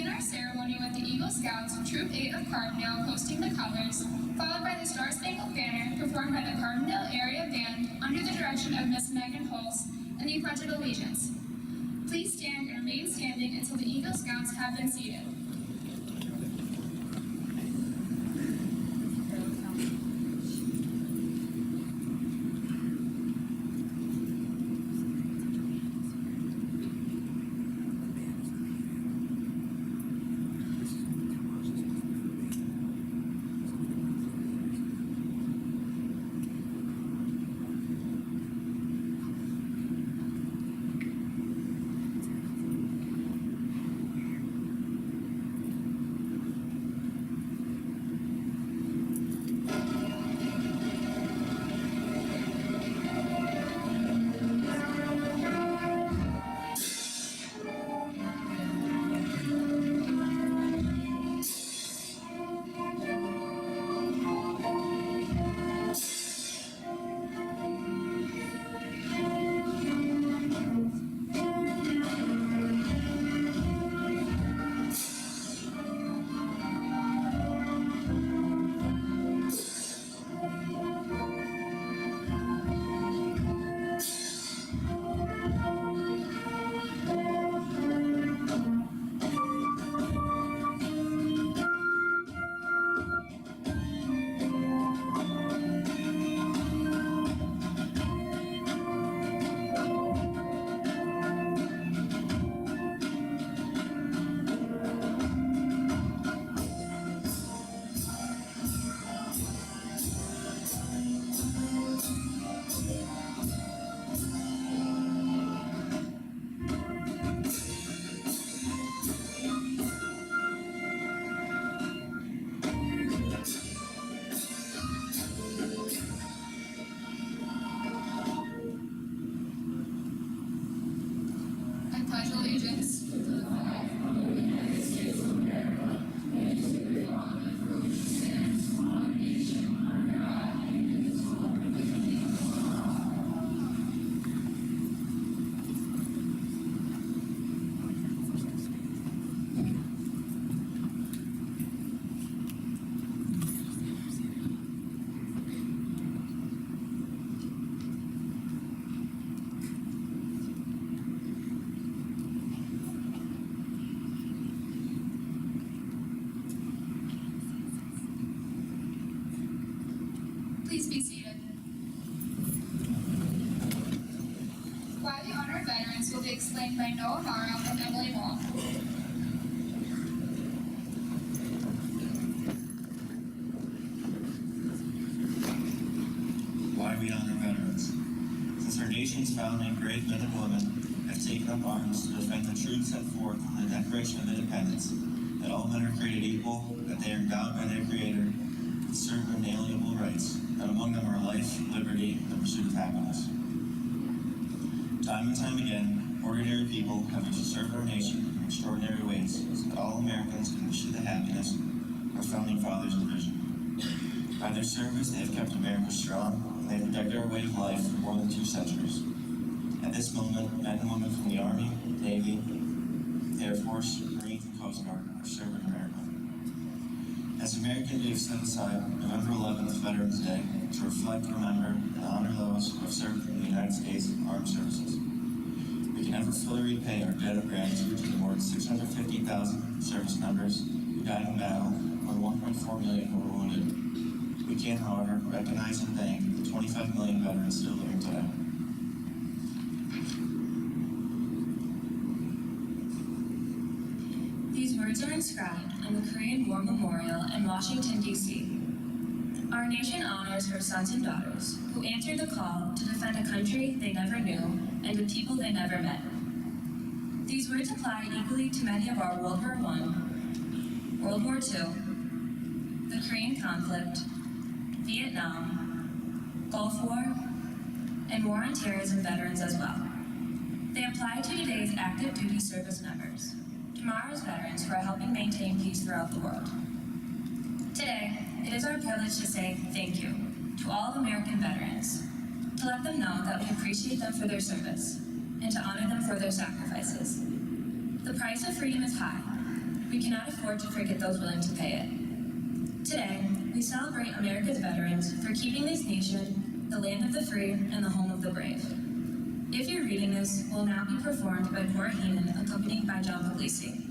begin our ceremony with the Eagle Scouts of Troop 8 of Carbondale hosting the colors, followed by the Star Spangled Banner performed by the Carbondale Area Band under the direction of Miss Megan Hulse and the Pledge of Allegiance. Please stand and remain standing until the Eagle Scouts have been seated. Please be seated. Why we honor veterans will be explained by Noah Morrow and Emily Wall. Why we honor veterans. Since our nation's founding, great men and women have taken up arms to defend the truth set forth in the Declaration of Independence, that all men are created equal, that they are endowed by their Creator with certain inalienable rights, that among them are life, liberty, and the pursuit of happiness. Time and time again, ordinary people have served our nation in extraordinary ways, so that all Americans can pursue the happiness our founding fathers envisioned. By their service, they have kept America strong, and they have protected our way of life for more than 2 centuries. At this moment, men and women from the Army, Navy, Air Force, Marines, and Coast Guard are serving America. As American Day set aside November 11th, Veterans Day, to reflect, remember, and honor those who have served in the United States Armed Services. We can never fully repay our debt of gratitude to the more than 650,000 service members who died in battle, and 1.4 million who were wounded. We can, however, recognize and thank the 25 million veterans still living today. These words are inscribed on the Korean War Memorial in Washington, D.C. Our nation honors her sons and daughters who answered the call to defend a country they never knew and a people they never met. These words apply equally to many of our World War I, World War II, the Korean conflict, Vietnam, Gulf War, and War on Terrorism veterans as well. They apply to today's active duty service members, tomorrow's veterans who are helping maintain peace throughout the world. Today, it is our privilege to say thank you to all of American veterans, to let them know that we appreciate them for their service, and to honor them for their sacrifices. The price of freedom is high. we cannot afford to forget those willing to pay it. Today, we celebrate America's veterans for keeping this nation the land of the free and the home of the brave. If you're reading this, will now be performed by Cora Heenan, accompanied by John Puglisi.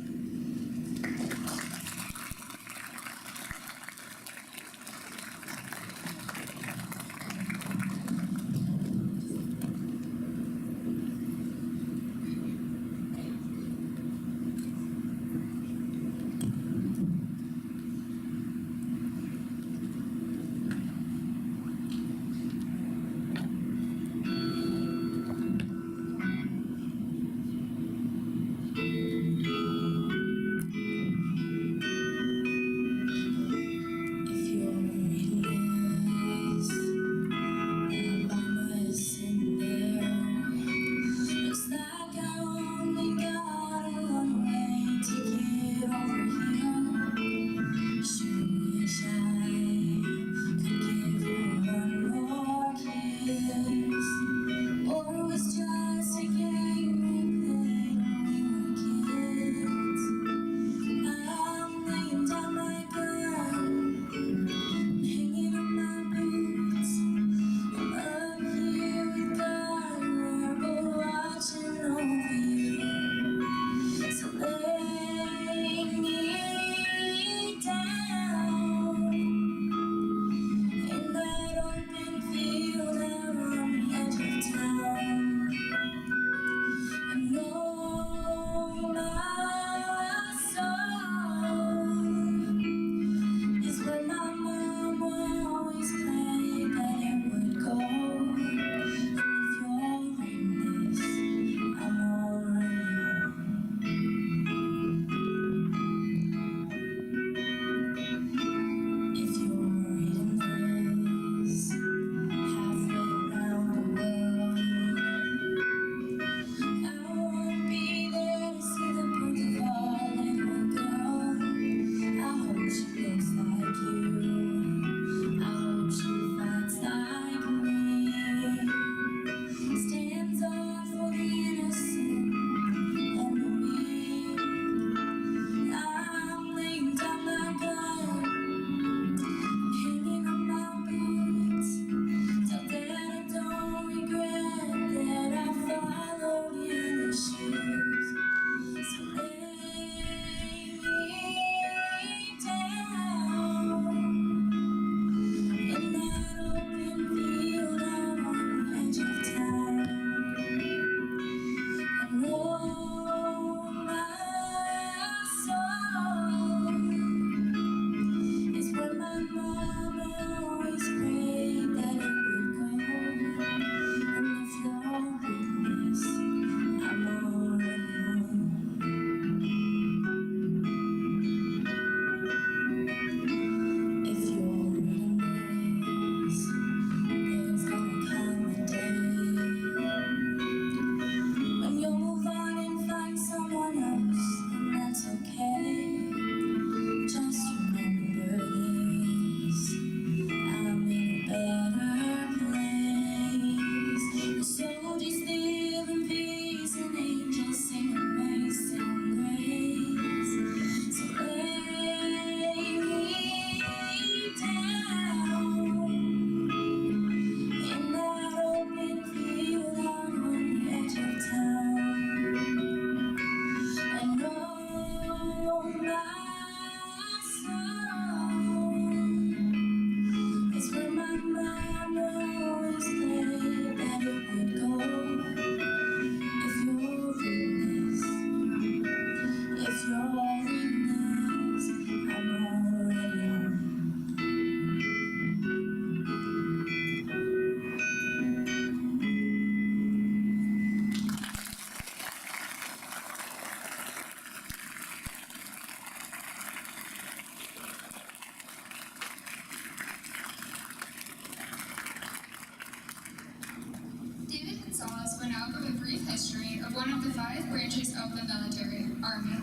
Will now give a brief history of one of the 5 branches of the military, Army.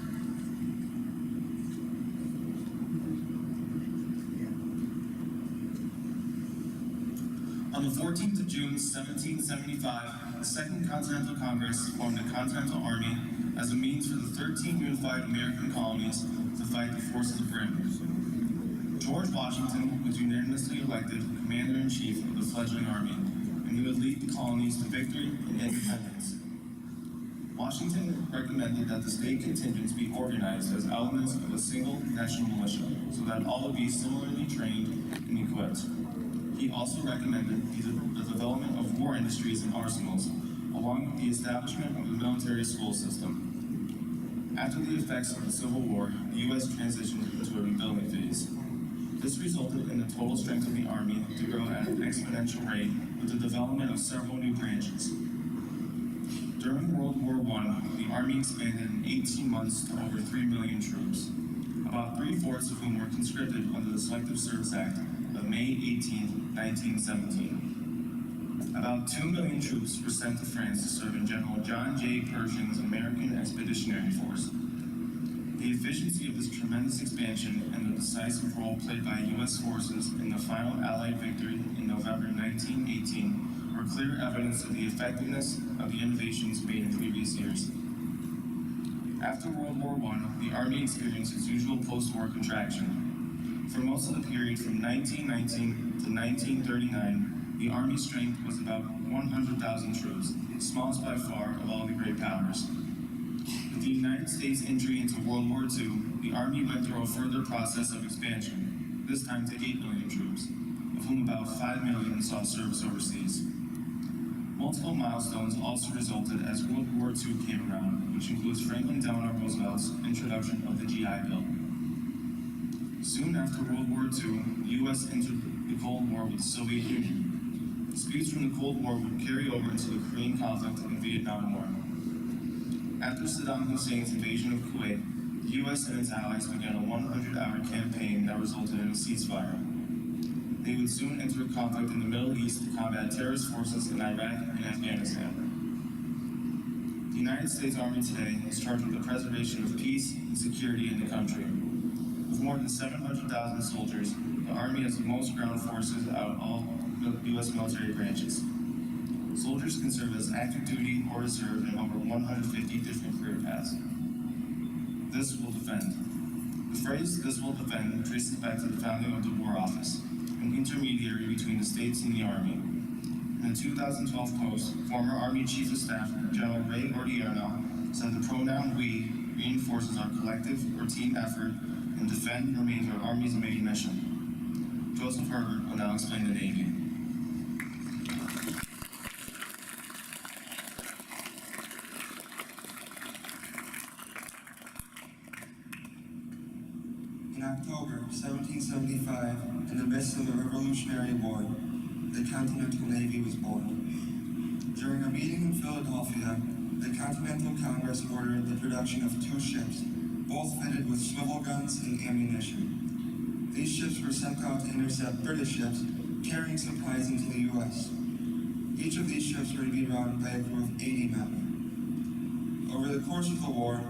On the 14th of June, 1775, the Second Continental Congress formed the Continental Army as a means for the 13 unified American colonies to fight the forces of Britain. George Washington was unanimously elected commander-in-chief of the fledgling army, and he would lead the colonies to victory and independence. Washington recommended that the state contingents be organized as elements of a single national militia, so that all would be similarly trained and equipped. He also recommended the development of war industries and arsenals, along with the establishment of the military school system. After the effects of the Civil War, the U.S. transitioned into a rebuilding phase. This resulted in the total strength of the Army to grow at an exponential rate with the development of several new branches. During World War I, the Army expanded in 18 months to over 3 million troops, about 3/4 of whom were conscripted under the Selective Service Act of May 18, 1917. About 2 million troops were sent to France to serve in General John J. Pershing's American Expeditionary Force. The efficiency of this tremendous expansion and the decisive role played by U.S. forces in the final Allied victory in November 1918 were clear evidence of the effectiveness of the innovations made in previous years. After World War I, the Army experienced its usual post-war contraction. For most of the period from 1919 to 1939, the Army strength was about 100,000 troops, the smallest by far of all the great powers. With the United States entry into World War II, the Army went through a further process of expansion, this time to 8 million troops, of whom about 5 million saw service overseas. Multiple milestones also resulted as World War II came around, which includes Franklin Delano Roosevelt's introduction of the GI Bill. Soon after World War II, the U.S. entered the Cold War with the Soviet Union. Disputes from the Cold War would carry over into the Korean conflict and Vietnam War. After Saddam Hussein's invasion of Kuwait, the U.S. and its allies began a 100-hour campaign that resulted in a ceasefire. They would soon enter a conflict in the Middle East to combat terrorist forces in Iraq and Afghanistan. The United States Army today is charged with the preservation of peace and security in the country. With more than 700,000 soldiers, the Army has the most ground forces out of all U.S. military branches. Soldiers can serve as active duty or reserve in over 150 different career paths. This will defend. The phrase, "this will defend," traces back to the founding of the War Office, an intermediary between the states and the Army. In a 2012 post, former Army Chief of Staff General Ray Odierno said the pronoun "we" reinforces our collective or team effort, and defend remains our Army's main mission. Joseph Herbert will now explain the Navy. In October 1775, in the midst of the Revolutionary War, the Continental Navy was born. During a meeting in Philadelphia, the Continental Congress ordered the production of 2 ships, both fitted with swivel guns and ammunition. These ships were sent out to intercept British ships carrying supplies into the U.S. Each of these ships were to be run by a crew of 80 men. Over the course of the war,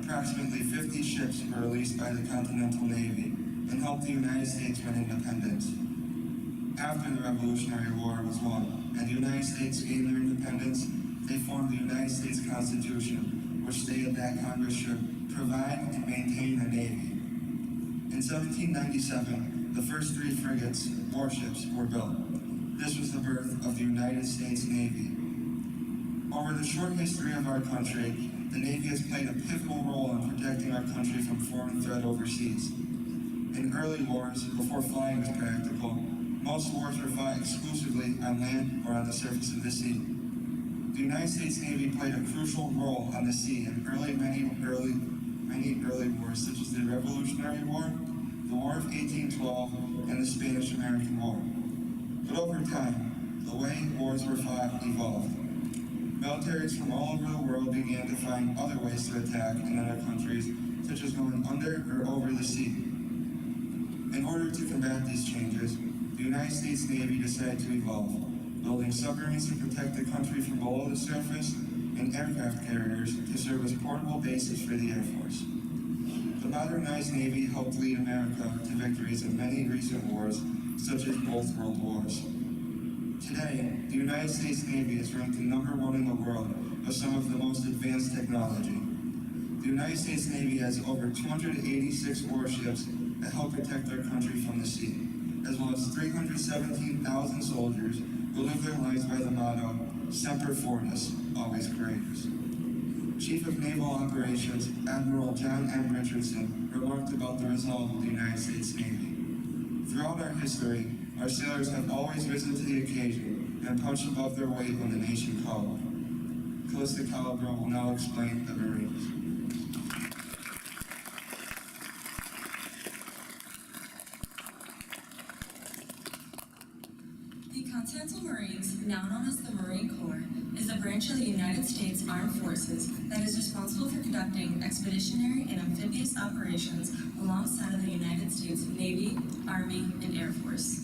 approximately 50 ships were released by the Continental Navy and helped the United States win independence. After the Revolutionary War was won and the United States gained their independence, they formed the United States Constitution, which stated that Congress should provide and maintain a navy. In 1797, the first 3 frigates, warships, were built. This was the birth of the United States Navy. Over the short history of our country, the Navy has played a pivotal role in protecting our country from foreign threat overseas. In early wars, before flying was practical, most wars were fought exclusively on land or on the surface of the sea. The United States Navy played a crucial role on the sea in many early wars, such as the Revolutionary War, the War of 1812, and the Spanish-American War. But over time, the way wars were fought evolved. Militaries from all over the world began to find other ways to attack in other countries, such as going under or over the sea. In order to combat these changes, the United States Navy decided to evolve, building submarines to protect the country from below the surface and aircraft carriers to serve as portable bases for the Air Force. The modernized Navy helped lead America to victories in many recent wars, such as both World Wars. Today, the United States Navy is ranked #1 in the world with some of the most advanced technology. The United States Navy has over 286 warships that help protect our country from the sea, as well as 317,000 soldiers who live their lives by the motto, Semper Fortis, always courageous. Chief of Naval Operations, Admiral John M. Richardson, remarked about the resolve of the United States Navy. Throughout our history, our sailors have always risen to the occasion and punched above their weight when the nation called. Calista Calabro will now explain the Marines. The Continental Marines, now known as the Marine Corps, is a branch of the United States Armed Forces that is responsible for conducting expeditionary and amphibious operations alongside of the United States Navy, Army, and Air Force.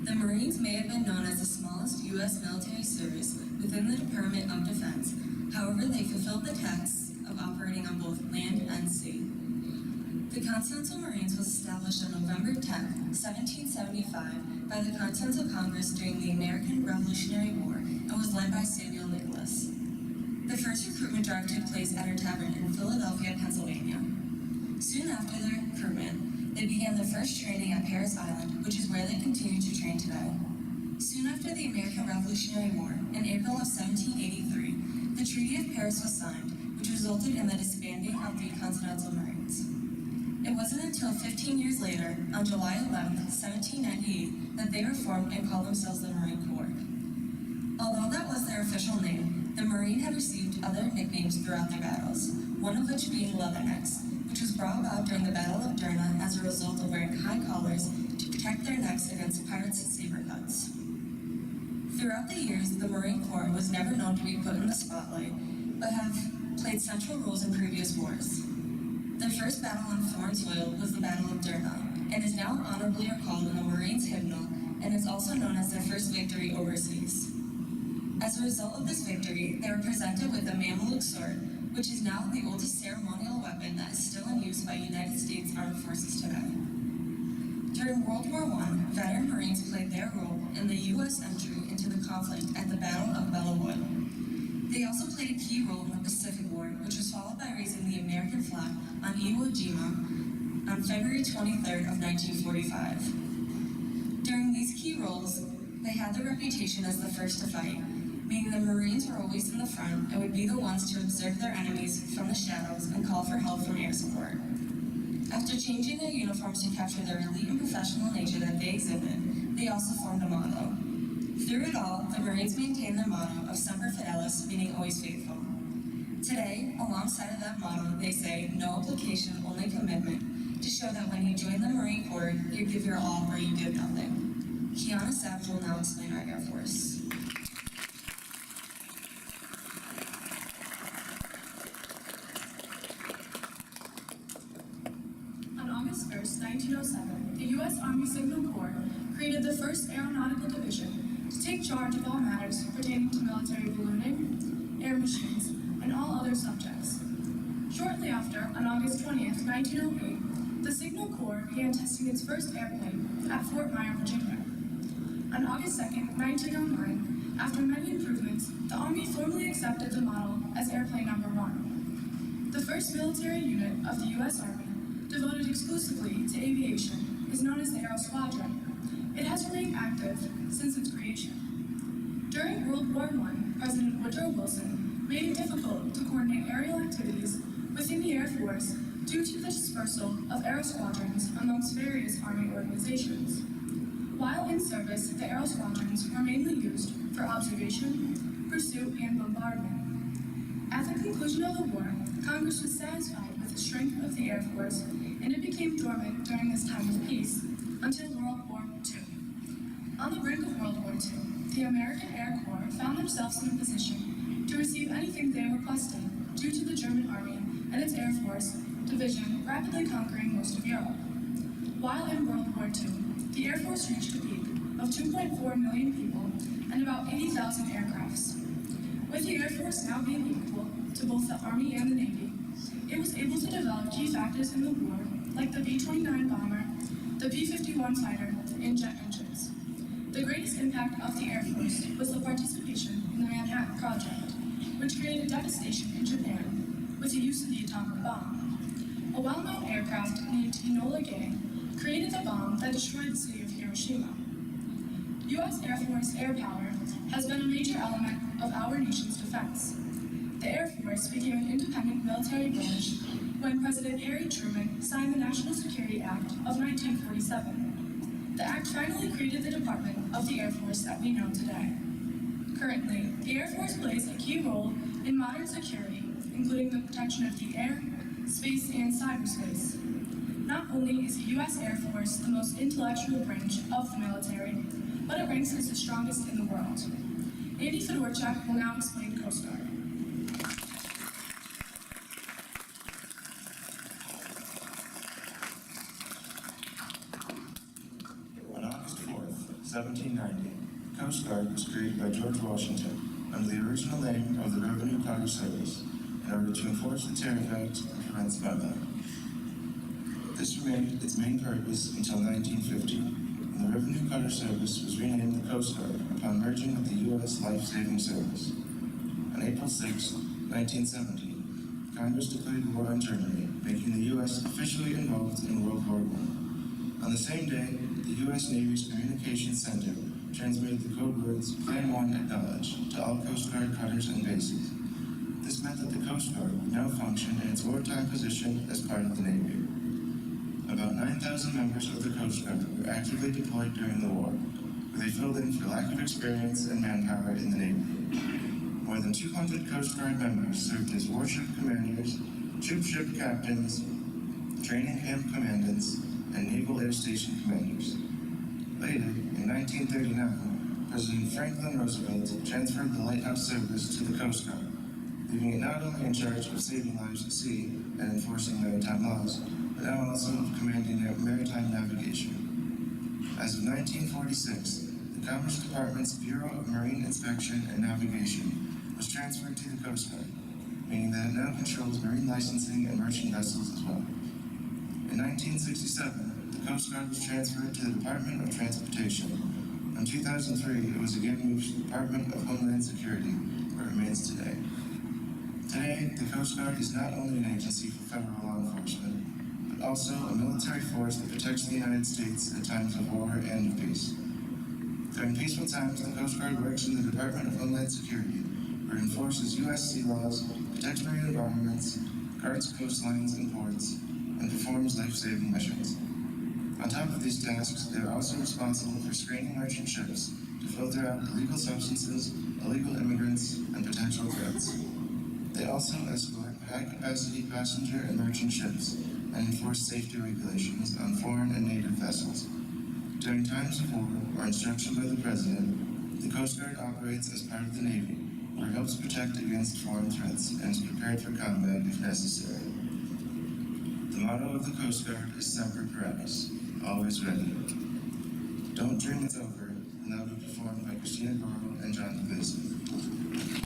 The Marines may have been known as the smallest U.S. military service within the Department of Defense. However, they fulfilled the tasks of operating on both land and sea. The Continental Marines was established on November 10, 1775, by the Continental Congress during the American Revolutionary War and was led by Samuel Nicholas. The first recruitment drive took place at a tavern in Philadelphia, Pennsylvania. Soon after their recruitment, they began their first training at Paris Island, which is where they continue to train today. Soon after the American Revolutionary War, in April of 1783, the Treaty of Paris was signed, which resulted in the disbanding of the Continental Marines. It wasn't until 15 years later, on July 11, 1798, that they were formed and called themselves the Marine Corps. Although that was their official name, the Marine had received other nicknames throughout their battles, one of which being Leathernecks, which was brought about during the Battle of Derna as a result of wearing high collars to protect their necks against pirates' saber cuts. Throughout the years, the Marine Corps was never known to be put in the spotlight, but have played central roles in previous wars. Their first battle on foreign soil was the Battle of Derna, and is now honorably recalled in the Marines' hymnal, and is also known as their first victory overseas. As a result of this victory, they were presented with the Mameluke sword, which is now the oldest ceremonial weapon that is still in use by United States Armed Forces today. During World War I, veteran Marines played their role in the U.S. entry into the conflict at the Battle of Belleau Wood. They also played a key role in the Pacific War, which was followed by raising the American flag on Iwo Jima on February 23rd of 1945. During these key roles, they had the reputation as the first to fight, meaning the Marines were always in the front and would be the ones to observe their enemies from the shadows and call for help from air support. After changing their uniforms to capture their elite and professional nature that they exhibit, they also formed a motto. Through it all, the Marines maintained their motto of Semper Fidelis, meaning always faithful. Today, alongside of that motto, they say, no obligation, only commitment, to show that when you join the Marine Corps, you give your all or you give nothing. Kiana Savage will now explain our Air Force. On August 1st, 1907, the U.S. Army Signal Corps created the 1st Aeronautical Division to take charge of all matters pertaining to military ballooning, air machines, and all other subjects. Shortly after, on August 20th, 1908, the Signal Corps began testing its first airplane at Fort Myer, Virginia. On August 2nd, 1909, after many improvements, the Army formally accepted the model as Airplane Number 1. The first military unit of the U.S. Army, devoted exclusively to aviation, is known as the Aero Squadron. It has remained active since its creation. During World War I, President Woodrow Wilson made it difficult to coordinate aerial activities within the Air Force due to the dispersal of aero squadrons amongst various Army organizations. While in service, the aero squadrons were mainly used for observation, pursuit, and bombardment. At the conclusion of the war, Congress was satisfied with the strength of the Air Force, and it became dormant during this time of peace until World War II. On the brink of World War II, the American Air Corps found themselves in a position to receive anything they requested due to the German Army and its Air Force division rapidly conquering most of Europe. While in World War II, the Air Force reached a peak of 2.4 million people and about 80,000 aircrafts. With the Air Force now being equal to both the Army and the Navy, it was able to develop key factors in the war, like the B-29 bomber, the P-51 fighter, and jet engines. The greatest impact of the Air Force was the participation in the Manhattan Project, which created devastation in Japan, with the use of the atomic bomb. A well-known aircraft named Enola Gay created the bomb that destroyed the city of Hiroshima. U.S. Air Force air power has been a major element of our nation's defense. The Air Force became an independent military branch when President Harry Truman signed the National Security Act of 1947. The act finally created the Department of the Air Force that we know today. Currently, the Air Force plays a key role in modern security, including the protection of the air, space, and cyberspace. Not only is the U.S. Air Force the most intellectual branch of the military, but it ranks as the strongest in the world. Andy Fedorchak will now explain Coast Guard. On August 4th, 1790, the Coast Guard was created by George Washington under the original name of the Revenue Cutter Service in order to enforce the tariff act and prevent smuggling. This remained its main purpose until 1950, when the Revenue Cutter Service was renamed the Coast Guard upon merging with the U.S. Life-Saving Service. On April 6, 1917, Congress declared war on Germany, making the U.S. officially involved in World War I. On the same day, the U.S. Navy's Communications Center transmitted the code words Plan 1 Acknowledged to all Coast Guard cutters and bases. This meant that the Coast Guard would now function in its wartime position as part of the Navy. About 9,000 members of the Coast Guard were actively deployed during the war, where they filled in for lack of experience and manpower in the Navy. More than 200 Coast Guard members served as warship commanders, troop ship captains, training camp commandants, and naval air station commanders. Later, in 1939, President Franklin Roosevelt transferred the lighthouse service to the Coast Guard, leaving it not only in charge of saving lives at sea and enforcing maritime laws, but now also commanding maritime navigation. As of 1946, the Commerce Department's Bureau of Marine Inspection and Navigation was transferred to the Coast Guard, meaning that it now controls marine licensing and merchant vessels as well. In 1967, the Coast Guard was transferred to the Department of Transportation. In 2003, it was again moved to the Department of Homeland Security, where it remains today. Today, the Coast Guard is not only an agency for federal law enforcement, but also a military force that protects the United States at times of war and of peace. During peaceful times, the Coast Guard works in the Department of Homeland Security, where it enforces U.S. sea laws, protects marine environments, guards coastlines and ports, and performs life-saving missions. On top of these tasks, they are also responsible for screening merchant ships to filter out illegal substances, illegal immigrants, and potential threats. They also escort high-capacity passenger and merchant ships and enforce safety regulations on foreign and native vessels. During times of war or instruction by the President, the Coast Guard operates as part of the Navy, where it helps protect against foreign threats and is prepared for combat if necessary. The motto of the Coast Guard is Semper Paratus, always ready. Don't Dream It's Over, and that will be performed by Christina Goro and John DeVizzi.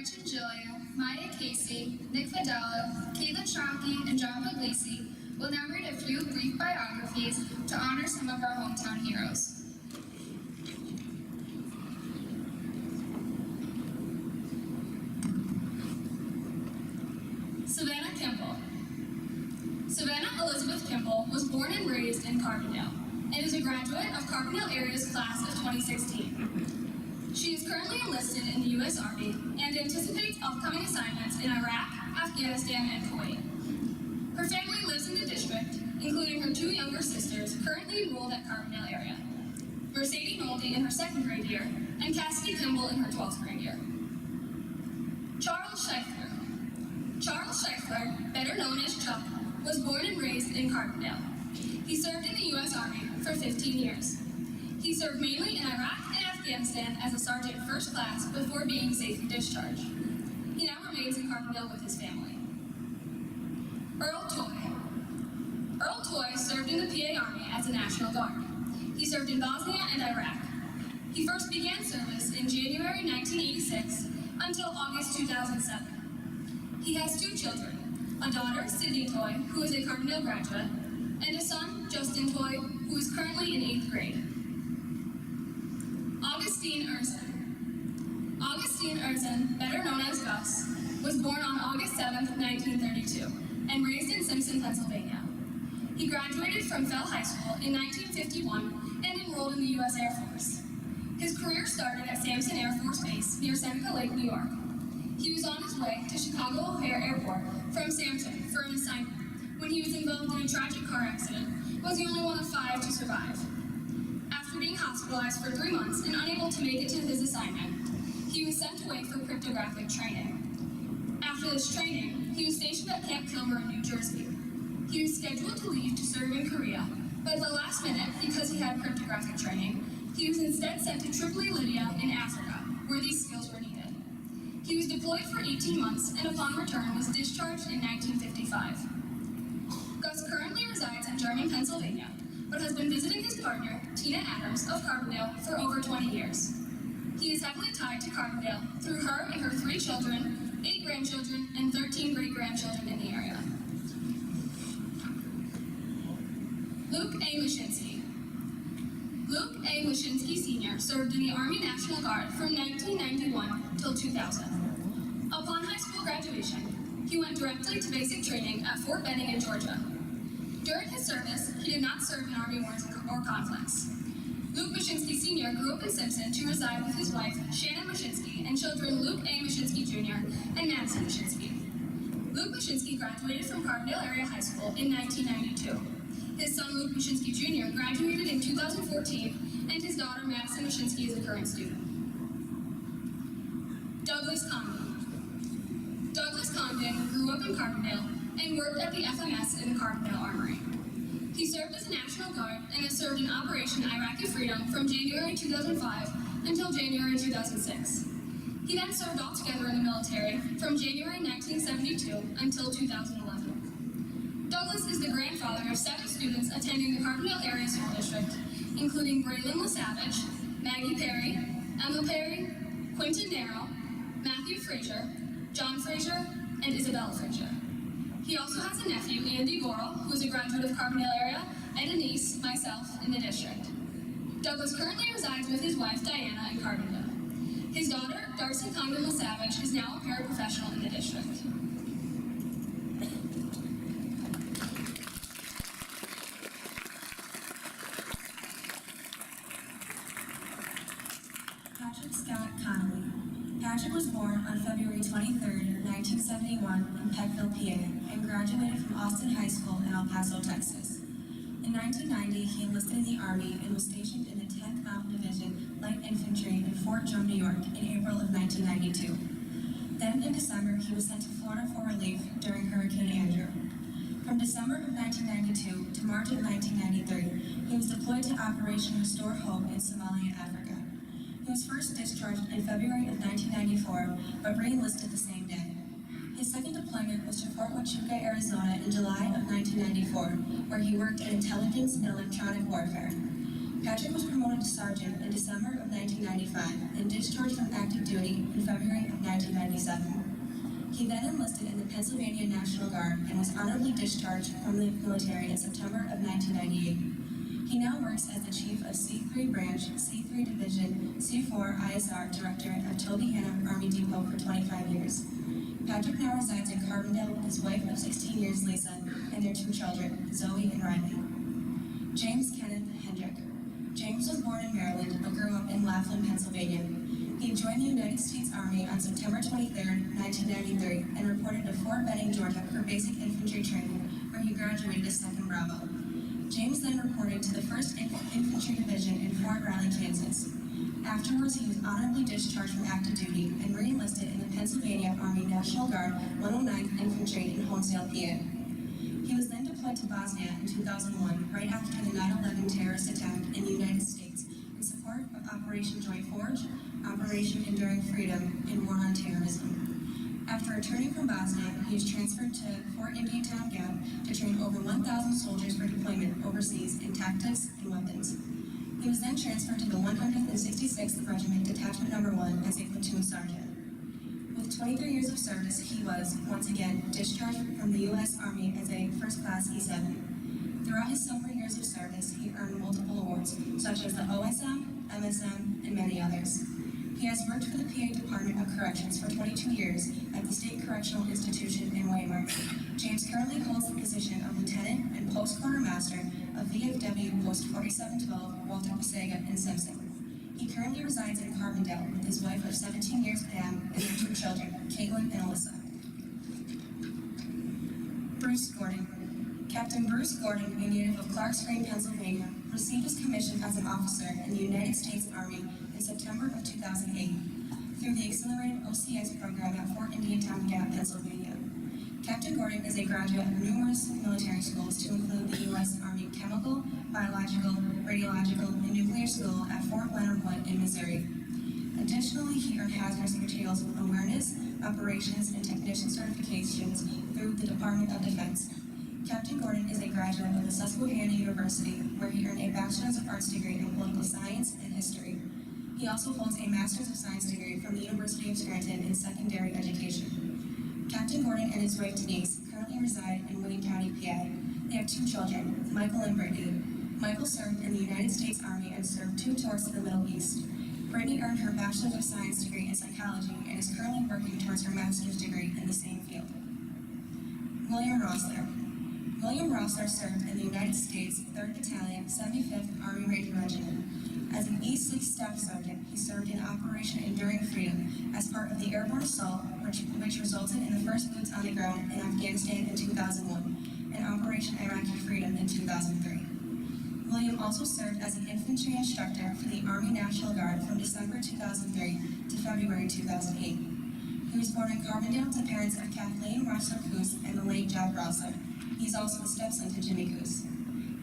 Gretchen Julia, Maya Casey, Nick Fidello, Caitlin Shockey, and John Puglisi will now read a few brief biographies to honor some of our hometown heroes. Savannah Kimball. Savannah Elizabeth Kimball was born and raised in Carbondale and is a graduate of Carbondale area's class of 2016. She is currently enlisted in the U.S. Army and anticipates upcoming assignments in Iraq, Afghanistan, and Kuwait. Her family lives in the district, including her two younger sisters currently enrolled at Carbondale area, Mercedes Nolde in her 2nd grade year, and Cassidy Kimball in her 12th grade year. Charles Scheifler. Charles Scheifler, better known as Chuck, was born and raised in Carbondale. He served in the U.S. Army for 15 years. He served mainly in Iraq and Afghanistan as a sergeant first class before being safely discharged. He now remains in Carbondale with his family. Earl Toy. Earl Toy served in the PA Army as a National Guard. He served in Bosnia and Iraq. He first began service in January 1986 until August 2007. He has 2 children, a daughter, Sydney Toy, who is a Carbondale graduate, and a son, Justin Toy, who is currently in 8th grade. Augustine Urson. Augustine Urson, better known as Gus, was born on August 7, 1932, and raised in Simpson, Pennsylvania. He graduated from Fell High School in 1951 and enrolled in the U.S. Air Force. His career started at Sampson Air Force Base near Seneca Lake, New York. He was on his way to Chicago O'Hare Airport from Sampson for an assignment when he was involved in a tragic car accident and was the only one of 5 to survive. After being hospitalized for 3 months and unable to make it to his assignment, he was sent away for cryptographic training. After this training, he was stationed at Camp Kilmer in New Jersey. He was scheduled to leave to serve in Korea, but at the last minute, because he had cryptographic training, he was instead sent to Tripoli, Libya in Africa, where these skills were needed. He was deployed for 18 months and upon return was discharged in 1955. Gus currently resides in German, Pennsylvania, but has been visiting his partner, Tina Adams of Carbondale, for over 20 years. He is heavily tied to Carbondale through her and her 3 children, 8 grandchildren, and 13 great-grandchildren in the area. Luke A. Mashinsky. Luke A. Mashinsky Sr. served in the Army National Guard from 1991 till 2000. Upon high school graduation, he went directly to basic training at Fort Benning in Georgia. During his service, he did not serve in Army wars or conflicts. Luke Mashinsky Sr. grew up in Simpson to reside with his wife, Shannon Mashinsky, and children Luke A. Mashinsky Jr. and Madison Mashinsky. Luke Mashinsky graduated from Carbondale Area High School in 1992. His son, Luke Mashinsky Jr., graduated in 2014, and his daughter, Madison Mashinsky, is a current student. Douglas Condon. Douglas Condon grew up in Carbondale and worked at the FMS in the Carbondale Armory. He served as a National Guard and has served in Operation Iraqi Freedom from January 2005 until January 2006. He then served altogether in the military from January 1972 until 2011. Douglas is the grandfather of 7 students attending the Carbondale Area School District, including Braylon LaSavage, Maggie Perry, Emma Perry, Quentin Darrow, Matthew Frazier, John Frazier, and Isabella Frazier. He also has a nephew, Andy Goral, who is a graduate of Carbondale area, and a niece, myself, in the district. Douglas currently resides with his wife, Diana, in Carbondale. His daughter, Darcy Condon LaSavage, is now a paraprofessional in the district. Patrick Scott Connolly. Patrick was born on February 23, 1971 in Peckville, PA, and graduated from Austin High School in El Paso, Texas. In 1990, he enlisted in the Army and was stationed in the 10th Mountain Division Light Infantry in Fort Drum, New York in April of 1992. Then in December, he was sent to Florida for relief during Hurricane Andrew. From December of 1992 to March of 1993, he was deployed to Operation Restore Hope in Somalia, Africa. He was first discharged in February of 1994, but re-enlisted the same day. His second deployment was to Fort Huachuca, Arizona in July of 1994, where he worked in intelligence and electronic warfare. Patrick was promoted to sergeant in December of 1995 and discharged from active duty in February of 1997. He then enlisted in the Pennsylvania National Guard and was honorably discharged from the military in September of 1998. He now works as the Chief of C3 Branch, C3 Division, C4 ISR Director at Toby Hanna Army Depot for 25 years. Patrick now resides in Carbondale with his wife of 16 years, Lisa, and their two children, Zoe and Riley. James Kenneth Hendrick. James was born in Maryland but grew up in Laughlin, Pennsylvania. He joined the United States Army on September 23, 1993, and reported to Fort Benning, Georgia for basic infantry training, where he graduated as 2nd Bravo. James then reported to the 1st Infantry Division in Fort Riley, Kansas. Afterwards, he was honorably discharged from active duty and re-enlisted in the Pennsylvania Army National Guard 109th Infantry in Honesdale, PA. He was then deployed to Bosnia in 2001, right after the 9/11 terrorist attack in the United States, in support of Operation Joint Forge, Operation Enduring Freedom, and War on Terrorism. After returning from Bosnia, he was transferred to Fort Indiantown Gap to train over 1,000 soldiers for deployment overseas in tactics and weapons. He was then transferred to the 166th Regiment, Detachment No. 1 as a platoon sergeant. With 23 years of service, he was, once again, discharged from the U.S. Army as a first-class E7. Throughout his several years of service, he earned multiple awards, such as the OSM, MSM, and many others. He has worked for the PA Department of Corrections for 22 years at the State Correctional Institution in Weimar. James currently holds the position of Lieutenant and Post Quartermaster of VFW Post 4712, Walter Pasega in Simpson. He currently resides in Carbondale with his wife of 17 years, Pam, and their two children, Caitlin and Alyssa. Bruce Gordon. Captain Bruce Gordon, a native of Clarks Green, Pennsylvania, received his commission as an officer in the United States Army in September of 2008 through the Accelerated OCS program at Fort Indiantown Gap, Pennsylvania. Captain Gordon is a graduate of numerous military schools to include the U.S. Army Chemical, Biological, Radiological, and Nuclear School at Fort Leonard Wood in Missouri. Additionally, he earned hazardous materials awareness, operations, and technician certifications through the Department of Defense. Captain Gordon is a graduate of the Susquehanna University, where he earned a Bachelor's of Arts degree in Political Science and History. He also holds a Master's of Science degree from the University of Scranton in Secondary Education. Captain Gordon and his wife Denise currently reside in Wayne County, PA. They have two children, Michael and Brittany. Michael served in the United States Army and served 2 tours to the Middle East. Brittany earned her Bachelor's of Science degree in Psychology and is currently working towards her Master's degree in the same field. William Rossler. William Rossler served in the United States 3rd Battalion, 75th Army Ranger Regiment. As an E6 Staff Sergeant, he served in Operation Enduring Freedom as part of the airborne assault, which resulted in the first boots on the ground in Afghanistan in 2001, and Operation Iraqi Freedom in 2003. William also served as an infantry instructor for the Army National Guard from December 2003 to February 2008. He was born in Carbondale to parents of Kathleen Rossler Coos and the late Jack Rossler. He is also the stepson to Jimmy Coos.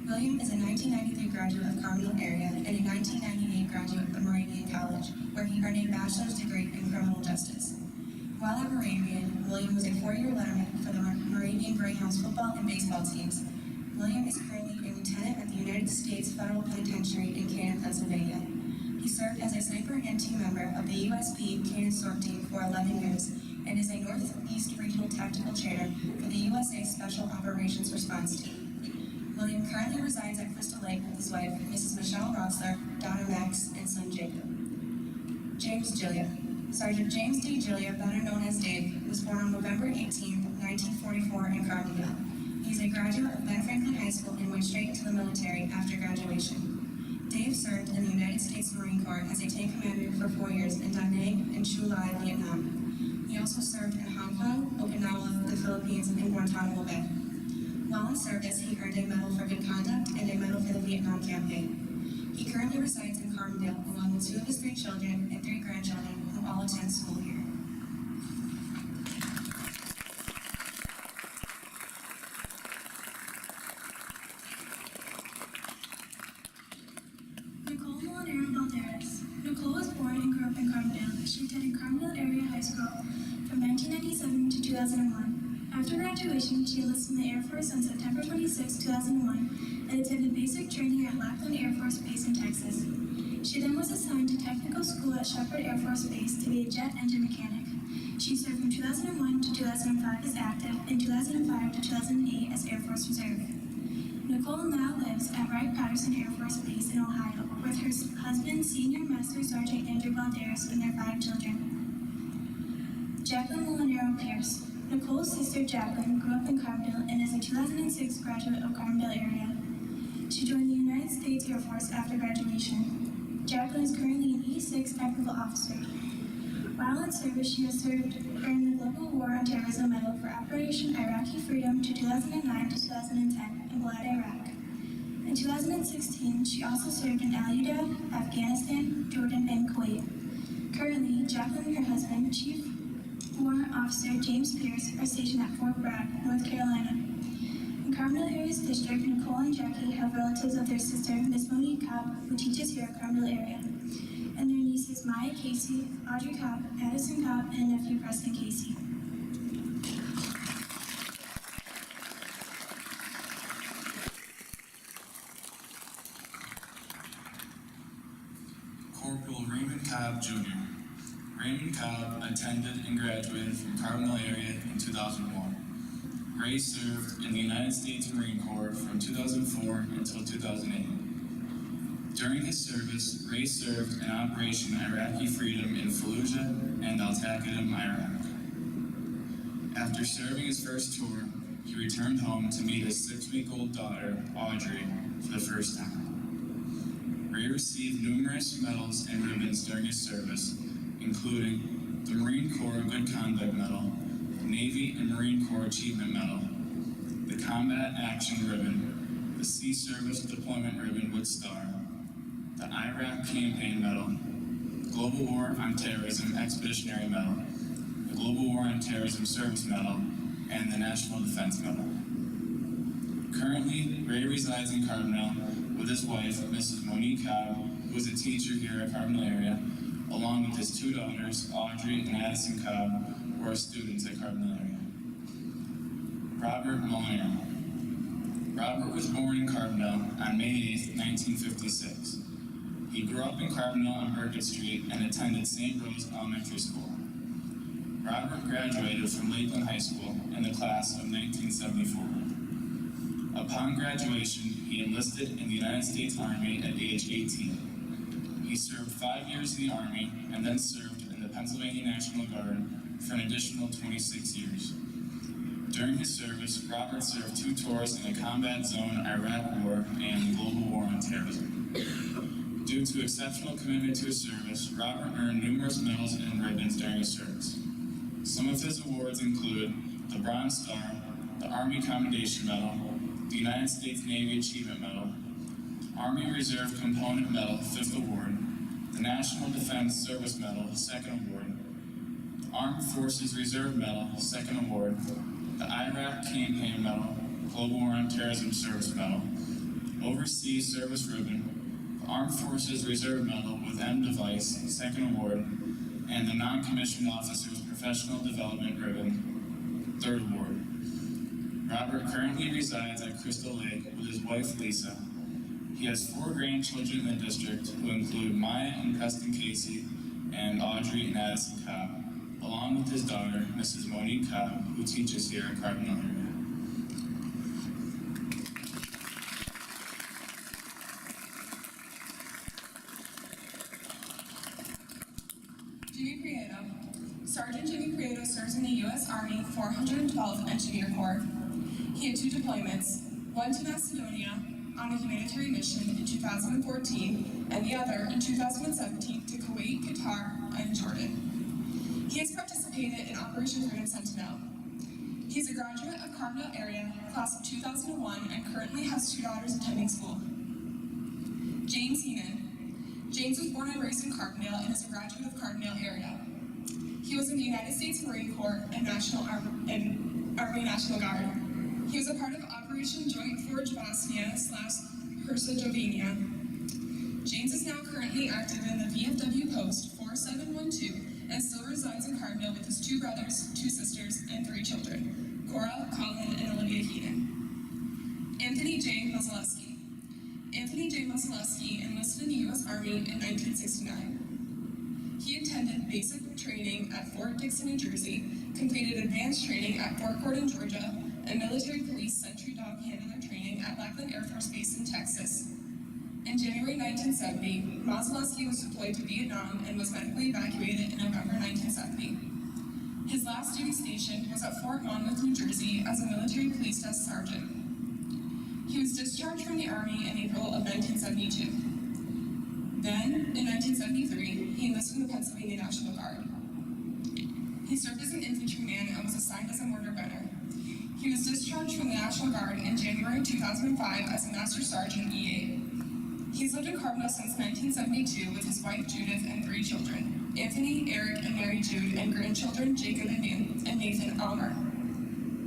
William is a 1993 graduate of Carbondale area and a 1998 graduate of Moravian College, where he earned a bachelor's degree in criminal justice. While at Moravian, William was a 4-year letterman for the Moravian Greyhounds football and baseball teams. William is currently a lieutenant at the United States Federal Penitentiary in Canaan, Pennsylvania. He served as a sniper and team member of the USP Canaan SORT team for 11 years and is a Northeast Regional Tactical Trainer for the USA Special Operations Response Team. William currently resides at Crystal Lake with his wife, Mrs. Michelle Rossler, daughter Max, and son Jacob. James Gillia. Sergeant James D. Gillia, better known as Dave, was born on November 18, 1944 in Carbondale. He is a graduate of Ben Franklin High School and went straight into the military after graduation. Dave served in the United States Marine Corps as a tank commander for 4 years in Da Nang and Chu Lai, Vietnam. He also served in Hong Kong, Okinawa, the Philippines, and Guantanamo Bay. While in service, he earned a Medal for Good Conduct and a Medal for the Vietnam Campaign. He currently resides in Carbondale along with 2 of his 3 children and 3 grandchildren who all attend school here. Nicole was born and grew up in Carbondale. She attended Carbondale Area High School from 1997 to 2001. After graduation, she enlisted in the Air Force on September 26, 2001, and attended basic training at Lackland Air Force Base in Texas. She then was assigned to technical school at Shepherd Air Force Base to be a jet engine mechanic. She served from 2001 to 2005 as active and 2005 to 2008 as Air Force Reserve. Nicole now lives at Wright-Patterson Air Force Base in Ohio with her husband, Senior Master Sergeant Andrew Balderas, and their 5 children. Jacqueline Molinero Pierce. Nicole's sister Jacqueline grew up in Carbondale and is a 2006 graduate of Carbondale area. She joined the United States Air Force after graduation. Jacqueline is currently an E6 technical officer. While in service, she has earned the Global War on Terrorism Medal for Operation Iraqi Freedom to 2009 to 2010 in Balad, Iraq. In 2016, she also served in Al-Uda, Afghanistan, Jordan, and Kuwait. Currently, Jacqueline and her husband, Chief Warrant Officer James Pierce, are stationed at Fort Bragg, North Carolina. In Carbondale Area's district, Nicole and Jackie have relatives of their sister, Miss Monique Cobb, who teaches here at Carbondale area, and their nieces Maya Casey, Audrey Cobb, Addison Cobb, and nephew Preston Casey. Corporal Raymond Cobb, Jr. Raymond Cobb attended and graduated from Carbondale area in 2001. Ray served in the United States Marine Corps from 2004 until 2008. During his service, Ray served in Operation Iraqi Freedom in Fallujah and Al-Taqadim, Iraq. After serving his first tour, he returned home to meet his 6-week-old daughter, Audrey, for the first time. Ray received numerous medals and ribbons during his service, including the Marine Corps Good Conduct Medal, Navy and Marine Corps Achievement Medal, the Combat Action Ribbon, the Sea Service Deployment Ribbon with Star, the Iraq Campaign Medal, Global War on Terrorism Expeditionary Medal, the Global War on Terrorism Service Medal, and the National Defense Medal. Currently, Ray resides in Carbondale with his wife, Mrs. Monique Cobb, who is a teacher here at Carbondale area, along with his 2 daughters, Audrey and Addison Cobb, who are students at Carbondale area. Robert Molinero. Robert was born in Carbondale on May 8, 1956. He grew up in Carbondale on Burkett Street and attended St. Rose Elementary School. Robert graduated from Lakeland High School in the class of 1974. Upon graduation, he enlisted in the United States Army at age 18. He served 5 years in the Army and then served in the Pennsylvania National Guard for an additional 26 years. During his service, Robert served 2 tours in the combat zone Iraq War and the Global War on Terrorism. Due to exceptional commitment to his service, Robert earned numerous medals and ribbons during his service. Some of his awards include the Bronze Star, the Army Commendation Medal, the United States Navy Achievement Medal, Army Reserve Component Medal, 5th Award, the National Defense Service Medal, 2nd Award, the Armed Forces Reserve Medal, 2nd Award, the Iraq Campaign Medal, Global War on Terrorism Service Medal, Overseas Service Ribbon, the Armed Forces Reserve Medal with M Device, 2nd Award, and the Non-Commissioned Officers Professional Development Ribbon, 3rd Award. Robert currently resides at Crystal Lake with his wife Lisa. He has 4 grandchildren in the district who include Maya and Preston Casey and Audrey and Addison Cobb, along with his daughter, Mrs. Monique Cobb, who teaches here at Carbondale area. Jimmy Prieto. Sergeant Jimmy Prieto serves in the U.S. Army 412th Engineer Corps. He had 2 deployments, one to Macedonia on a humanitarian mission in 2014, and the other in 2017 to Kuwait, Qatar, and Jordan. He has participated in Operation Freedom Sentinel. He is a graduate of Carbondale area, class of 2001, and currently has 2 daughters attending school. James Heenan. James was born and raised in Carbondale and is a graduate of Carbondale area. He was in the United States Marine Corps and Army National Guard. He was a part of Operation Joint Forge Bosnia/Herzegovina. James is now currently active in the VFW Post 4712 and still resides in Carbondale with his 2 brothers, 2 sisters, and 3 children, Cora, Colin, and Olivia Heenan. Anthony J. Kozalewski. Anthony J. Moselewski enlisted in the U.S. Army in 1969. He attended basic training at Fort Dixon, New Jersey, completed advanced training at Fort Gordon, Georgia, and military police sentry dog handler training at Lackland Air Force Base in Texas. In January 1970, Moselewski was deployed to Vietnam and was medically evacuated in November 1970. His last duty station was at Fort Monmouth, New Jersey, as a military police desk sergeant. He was discharged from the Army in April of 1972. Then, in 1973, he enlisted in the Pennsylvania National Guard. He served as an infantryman and was assigned as a mortar gunner. He was discharged from the National Guard in January 2005 as a Master Sergeant E8. He's lived in Carbondale since 1972 with his wife Judith and 3 children, Anthony, Eric, and Mary Jude, and grandchildren Jacob and Nathan Elmer.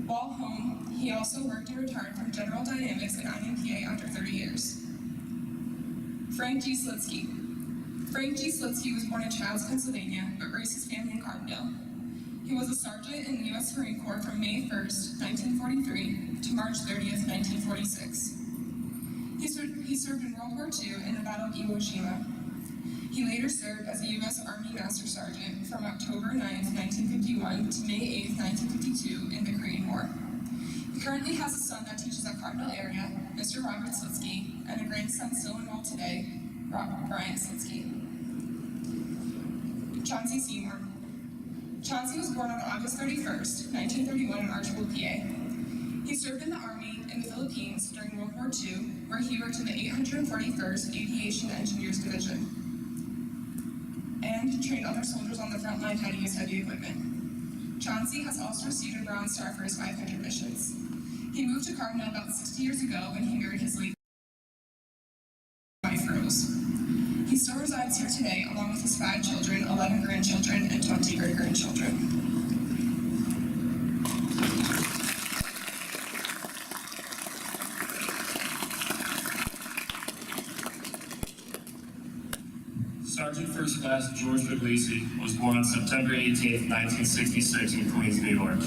While home, he also worked and retired from General Dynamics in IMPA after 30 years. Frank G. Slitsky. Frank G. Slitsky was born in Childs, Pennsylvania, but raised his family in Carbondale. He was a sergeant in the U.S. Marine Corps from May 1st, 1943 to March 30th, 1946. He served in World War II in the Battle of Iwo Jima. He later served as a U.S. Army Master Sergeant from October 9th, 1951 to May 8th, 1952 in the Korean War. He currently has a son that teaches at Carbondale area, Mr. Robert Slitsky, and a grandson still enrolled today, Brian Slitsky. Chauncey Seymour. Chauncey was born on August 31st, 1931 in Archibald, PA. He served in the Army in the Philippines during World War II, where he worked in the 841st Aviation Engineers Division and trained other soldiers on the front line how to use heavy equipment. Chauncey has also received a Bronze Star for his 500 missions. He moved to Carbondale about 60 years ago when he married his late wife, Rose. He still resides here today along with his 5 children, 11 grandchildren, and 20 great-grandchildren. Sergeant First Class George Puglisi was born on September 18, 1966 in Queens, New York.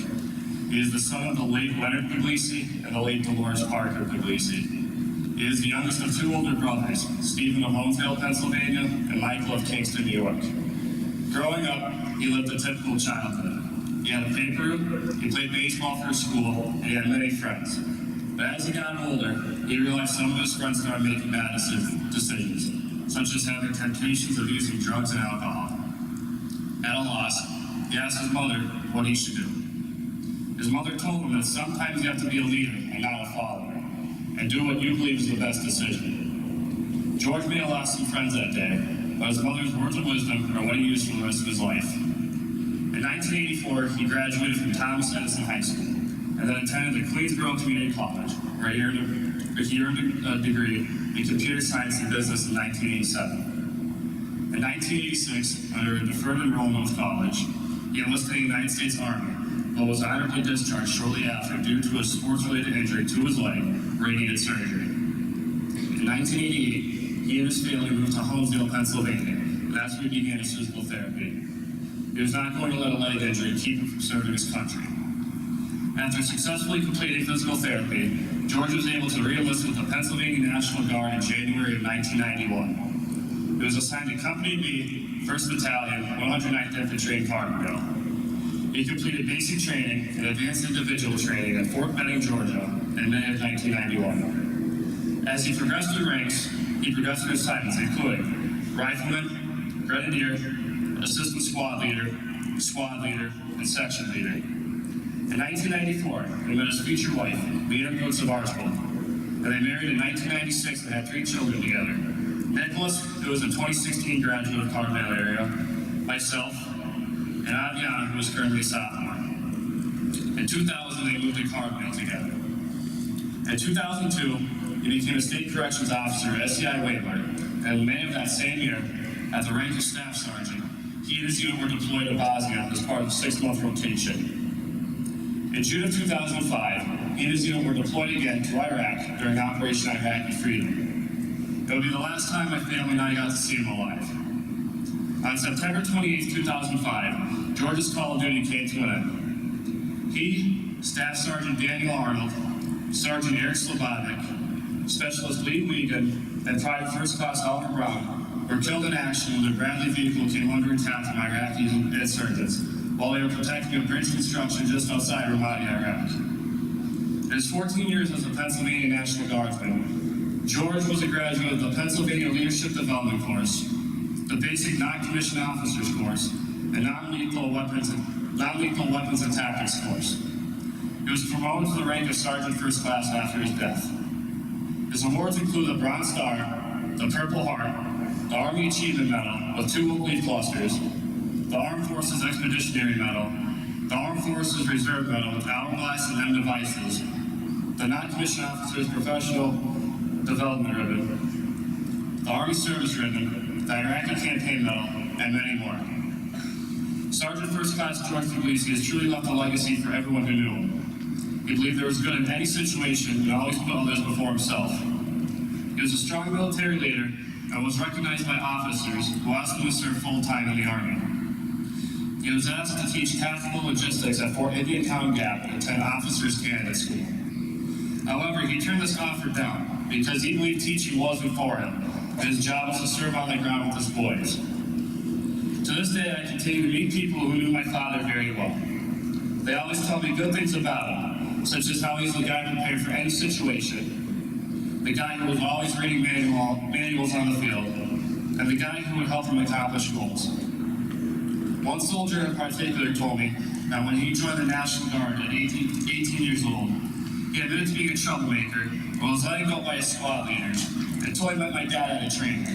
He is the son of the late Leonard Puglisi and the late Dolores Parker Puglisi. He is the youngest of 2 older brothers, Stephen of Homedale, Pennsylvania, and Michael of Kingston, New York. Growing up, he lived a typical childhood. He had a paper route, he played baseball for school, and he had many friends. But as he got older, he realized some of his friends started making bad decisions, such as having temptations of using drugs and alcohol. At a loss, he asked his mother what he should do. His mother told him that sometimes you have to be a leader and not a follower, and do what you believe is the best decision. George may have lost some friends that day, but his mother's words of wisdom are what he used for the rest of his life. In 1984, he graduated from Thomas Edison High School, and then attended the Queensboro Community College, where he earned a degree in computer science and business in 1987. In 1986, under a deferred enrollment with college, he enlisted in the United States Army, but was honorably discharged shortly after due to a sports-related injury to his leg where he needed surgery. In 1988, he and his family moved to Holmesdale, Pennsylvania, and that's where he began his physical therapy. He was not going to let a leg injury keep him from serving his country. After successfully completing physical therapy, George was able to re-enlist with the Pennsylvania National Guard in January of 1991. He was assigned to Company B, 1st Battalion, 109th Infantry in Carbondale. He completed basic training and advanced individual training at Fort Benning, Georgia in May of 1991. As he progressed through ranks, he progressed through assignments including Rifleman, Grenadier, Assistant Squad Leader, and Section Leader. In 1994, he met his future wife, Leanne Brooks of Archibald, and they married in 1996 and had 3 children together. Nicholas, who was a 2016 graduate of Carbondale area, myself, and Aviana, who is currently a sophomore. In 2000, they moved to Carbondale together. In 2002, he became a state corrections officer at SCI Waymart, and in May of that same year, at the rank of staff sergeant, he and his unit were deployed to Bosnia as part of the 6-month rotation. In June of 2005, he and his unit were deployed again to Iraq during Operation Iraqi Freedom. It would be the last time my family and I got to see him alive. On September 28, 2005, George's call of duty came to an end. He, Staff Sergeant Daniel Arnold, Sergeant Eric Slobodnik, Specialist Lee Wiegand, and Private First Class Oliver Brown were killed in action when their Bradley vehicle came under attack from Iraqi insurgents while they were protecting a bridge construction just outside Ramadi, Iraq. In his 14 years as a Pennsylvania National Guardsman, George was a graduate of the Pennsylvania Leadership Development Course, the Basic Non-Commissioned Officers Course, and Non-Lethal Weapons and Tactics Course. He was promoted to the rank of Sergeant First Class after his death. His awards include the Bronze Star, the Purple Heart, the Army Achievement Medal with 2 Oak Leaf clusters, the Armed Forces Expeditionary Medal, the Armed Forces Reserve Medal with Hourglass and M devices, the Non-Commissioned Officers Professional Development Ribbon, the Army Service Ribbon, the Iraqi Campaign Medal, and many more. Sergeant First Class George Puglisi has truly left a legacy for everyone who knew him. He believed there was good in any situation and always put others before himself. He was a strong military leader and was recognized by officers who asked him to serve full-time in the Army. He was asked to teach tactical logistics at Fort Indiantown Gap and attend Officers Candidate School. However, he turned this offer down because he believed teaching wasn't for him, and his job was to serve on the ground with his boys. To this day, I continue to meet people who knew my father very well. They always tell me good things about him, such as how he's the guy prepared for any situation, the guy who was always reading manuals on the field, and the guy who would help him accomplish goals. One soldier in particular told me that when he joined the National Guard at 18 years old, he admitted to being a troublemaker and was let go by his squad leaders until he met my dad at a training.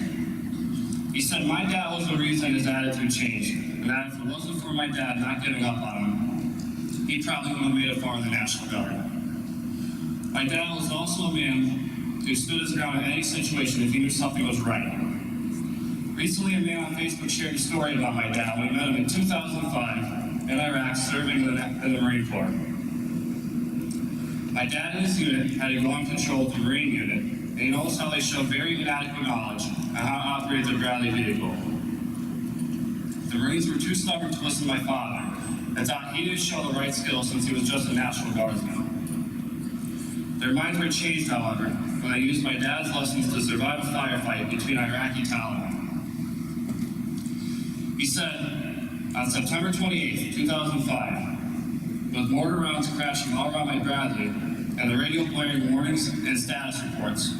He said my dad was the reason his attitude changed, and that if it wasn't for my dad not giving up on him, he probably wouldn't have made it far in the National Guard. My dad was also a man who stood his ground in any situation if he knew something was right. Recently, a man on Facebook shared a story about my dad when we met him in 2005 in Iraq serving in the Marine Corps. My dad and his unit had to go on patrol with the Marine unit, and he knows how they show very inadequate knowledge on how to operate the Bradley vehicle. The Marines were too stubborn to listen to my father and thought he didn't show the right skills since he was just a National Guardsman. Their minds were changed, however, when they used my dad's lessons to survive a firefight between Iraqi Taliban. He said, on September 28, 2005, with mortar rounds crashing all around my Bradley and the radio blaring warnings and status reports,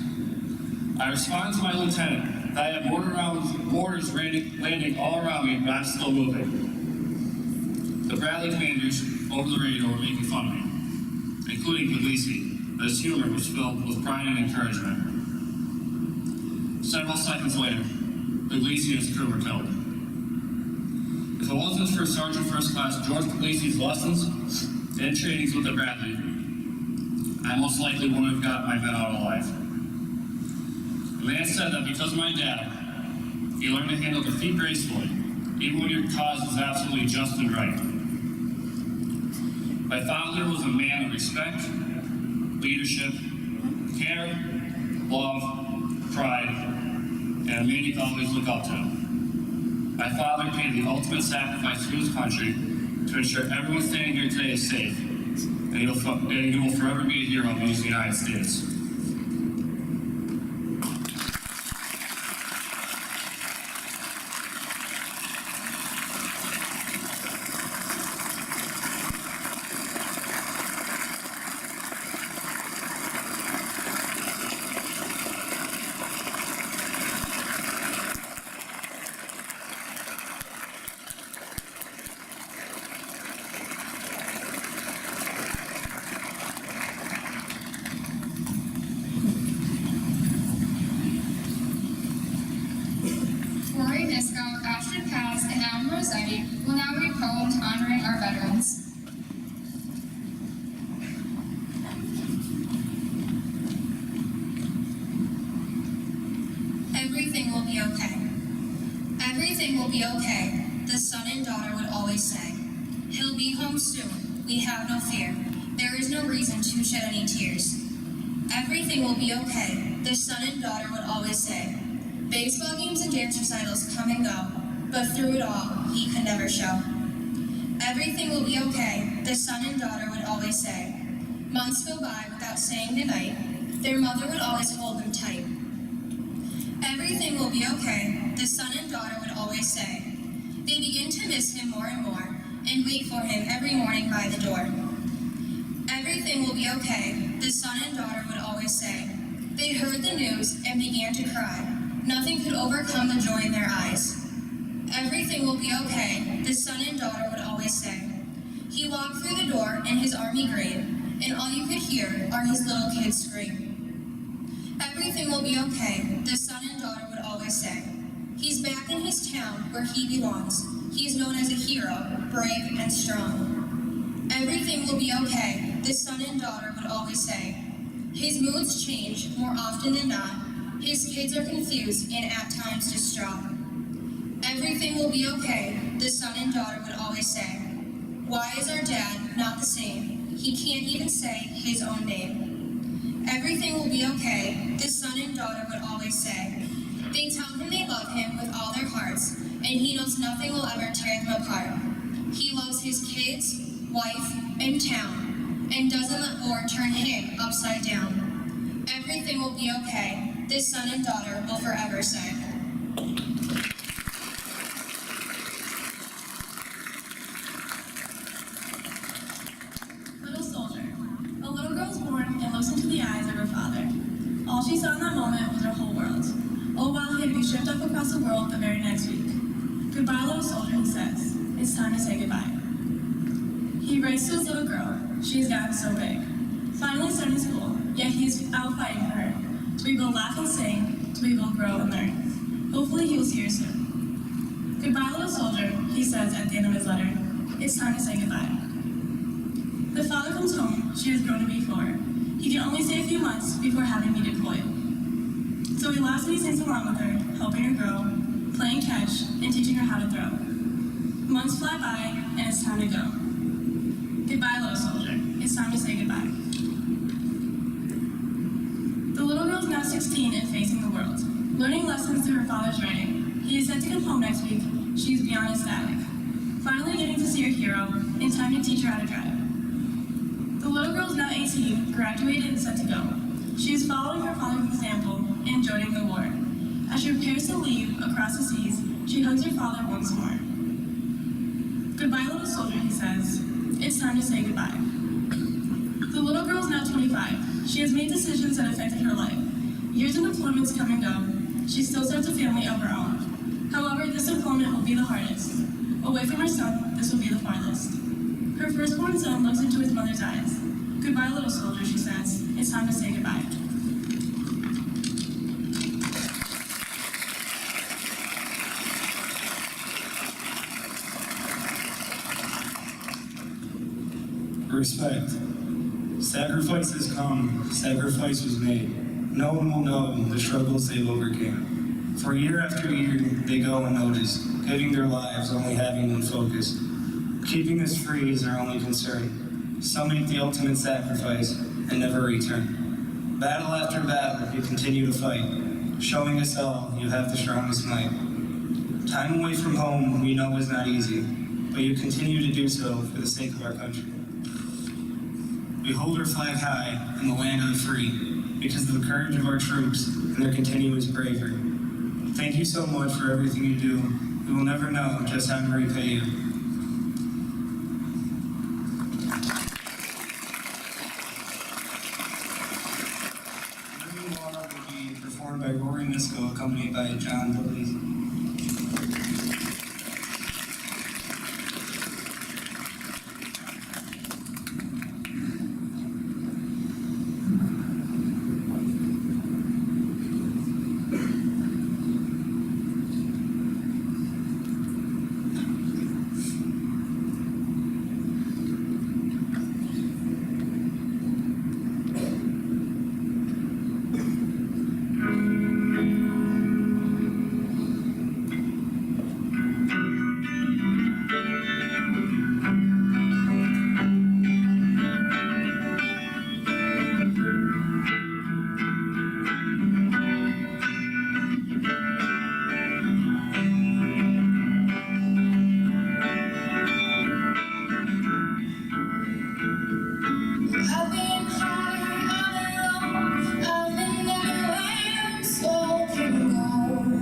I responded to my lieutenant that I had mortars landing all around me, but I'm still moving. The Bradley commanders over the radio were making fun of me, including Puglisi, but his humor was filled with pride and encouragement. Several seconds later, Puglisi and his crew were killed. If it wasn't for Sergeant First Class George Puglisi's lessons and trainings with the Bradley, I most likely wouldn't have got my men out alive. The man said that because of my dad, he learned to handle defeat gracefully, even when your cause is absolutely just and right. My father was a man of respect, leadership, care, love, pride, and a man you can always look up to. My father paid the ultimate sacrifice to his country to ensure everyone standing here today is safe, and he will forever be a hero of the United States. Will now read poems honoring our veterans. Everything will be okay. Everything will be okay, the son and daughter would always say. He'll be home soon, we have no fear. There is no reason to shed any tears. Everything will be okay, the son and daughter would always say. Baseball games and dance recitals come and go, but through it all, he could never show. Everything will be okay, the son and daughter would always say. Months go by without saying goodnight, their mother would always hold them tight. Everything will be okay, the son and daughter would always say. They begin to miss him more and more, and wait for him every morning by the door. Everything will be okay, the son and daughter would always say. They heard the news and began to cry. Nothing could overcome the joy in their eyes. Everything will be okay, the son and daughter would always say. He walked through the door in his army green, and all you could hear are his little kids scream. Everything will be okay, the son and daughter would always say. He's back in his town where he belongs. He's known as a hero, brave and strong. Everything will be okay, the son and daughter would always say. His moods change more often than not. His kids are confused and at times distraught. Everything will be okay, the son and daughter would always say. Why is our dad not the same? He can't even say his own name. Everything will be okay, the son and daughter would always say. They tell him they love him with all their hearts, and he knows nothing will ever tear them apart. He loves his kids, wife, and town, and doesn't let war turn him upside down. Everything will be okay, this son and daughter will forever say. Little soldier. A little girl was born and looks into the eyes of her father. All she saw in that moment was her whole world. Oh, while he had be shipped off across the world the very next week. Goodbye, little soldier, he says. It's time to say goodbye. He writes to his little girl. She has gotten so big. Finally starting school, yet he is out fighting for her. To be able to laugh and sing, to be able to grow and learn. Hopefully he will see her soon. Goodbye, little soldier, he says at the end of his letter. It's time to say goodbye. The father comes home, she has grown to be 4. He can only stay a few months before having me deployed. So he laughs and he sings along with her, helping her grow, playing catch, and teaching her how to throw. Months fly by, and it's time to go. Goodbye, little soldier. It's time to say goodbye. The little girl is now 16 and facing the world, learning lessons through her father's writing. He is set to come home next week. She is beyond ecstatic. Finally getting to see her hero, in time to teach her how to drive. The little girl is now 18, graduated and set to go. She is following her father's example and joining the war. As she prepares to leave across the seas, she hugs her father once more. Goodbye, little soldier, he says. It's time to say goodbye. The little girl is now 25. She has made decisions that affected her life. Years in deployments come and go. She still starts a family of her own. However, this deployment will be the hardest. Away from her son, this will be the farthest. Her firstborn son looks into his mother's eyes. Goodbye, little soldier, she says. It's time to say goodbye. Respect. Sacrifices come, sacrifice was made. No one will know the struggles they've overcame. For year after year, they go unnoticed, giving their lives, only having one focus. Keeping us free is their only concern. Some make the ultimate sacrifice and never return. Battle after battle, you continue to fight, showing us all you have the strongest might. Time away from home we know is not easy, but you continue to do so for the sake of our country. We hold our flag high in the land of the free because of the courage of our troops and their continuous bravery. Thank you so much for everything you do. We will never know just how to repay you. Moving on will be performed by Rory Misko, accompanied by John Puglisi. I've been high, I've been low, I've been everywhere, so can go.